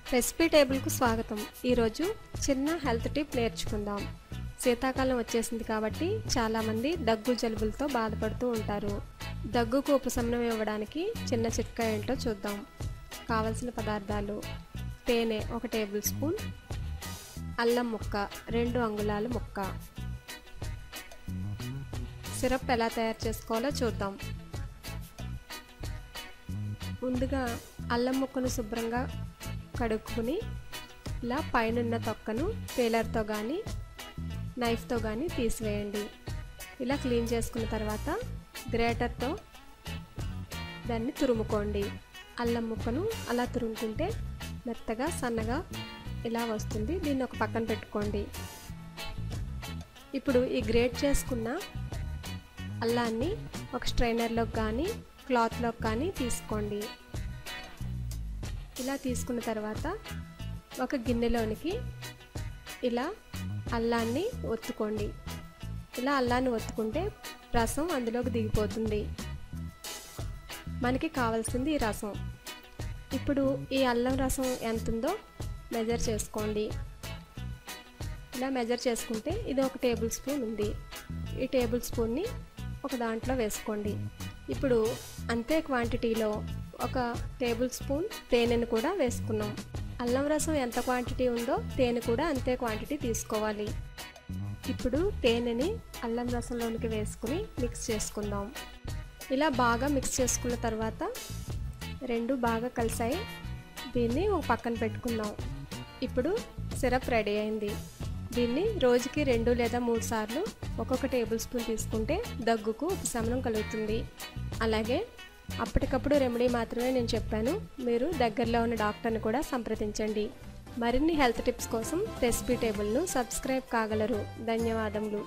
Recipe టేబుల్కు స్వాగతం. ఈరోజు చిన్న హెల్త్ టిప్ నేర్చుకుందాం. శీతాకాలం వచ్చేసింది కాబట్టి చాలామంది దగ్గు జలుబులతో బాధపడుతూ ఉంటారు. దగ్గుకు ఉపశమనం ఇవ్వడానికి చిన్న చిట్కా ఏంటో చూద్దాం. కావలసిన పదార్థాలు: తేనె 1 టేబుల్ స్పూన్, అల్లం ముక్క 2 అంగుళాల ముక్క. సిరప్ ఎలా తయారు చేసుకోవాలో చూద్దాం. ముందుగా అల్లం ముక్కను శుభ్రంగా కడుక్కుని ఇలా పైనున్న తొక్కను పీలర్తో కానీ నైఫ్తో కానీ తీసివేయండి. ఇలా క్లీన్ చేసుకున్న తర్వాత గ్రేటర్తో దాన్ని తురుముకోండి. అల్లం ముక్కను అలా తురుముకుంటే మెత్తగా సన్నగా ఇలా వస్తుంది. దీన్ని ఒక పక్కన పెట్టుకోండి. ఇప్పుడు ఈ గ్రేట్ చేసుకున్న అల్లాన్ని ఒక స్ట్రైనర్లోకి కానీ క్లాత్లోకి కానీ తీసుకోండి. ఇలా తీసుకున్న తర్వాత ఒక గిన్నెలోనికి ఇలా అల్లాన్ని ఒత్తుకోండి. ఇలా అల్లాన్ని ఒత్తుకుంటే రసం అందులోకి దిగిపోతుంది. మనకి కావాల్సింది ఈ రసం. ఇప్పుడు ఈ అల్లం రసం ఎంత ఉందో మెజర్ చేసుకోండి. ఇలా మెజర్ చేసుకుంటే ఇది 1 టేబుల్ స్పూన్ ఉంది. ఈ టేబుల్ స్పూన్ని ఒక దాంట్లో వేసుకోండి. ఇప్పుడు అంతే క్వాంటిటీలో 1 టేబుల్ స్పూన్ తేనెను కూడా వేసుకున్నాం. అల్లం రసం ఎంత క్వాంటిటీ ఉందో తేనె కూడా అంతే క్వాంటిటీ తీసుకోవాలి. ఇప్పుడు తేనెని అల్లం రసంలోనికి వేసుకుని మిక్స్ చేసుకుందాం. ఇలా బాగా మిక్స్ చేసుకున్న తర్వాత రెండు బాగా కలిసాయి. దీన్ని ఒక పక్కన పెట్టుకుందాం. ఇప్పుడు సిరప్ రెడీ అయింది. దీన్ని రోజుకి 2 లేదా 3 సార్లు ఒక్కొక్క టేబుల్ స్పూన్ తీసుకుంటే దగ్గుకు ఉపశమనం కలుగుతుంది. అలాగే అప్పటికప్పుడు రెమెడీ మాత్రమే నేను చెప్పాను. మీరు దగ్గరలో ఉన్న డాక్టర్ని కూడా సంప్రదించండి. మరిన్ని హెల్త్ టిప్స్ కోసం రెసిపీ టేబుల్ను సబ్స్క్రైబ్ కాగలరు. ధన్యవాదములు.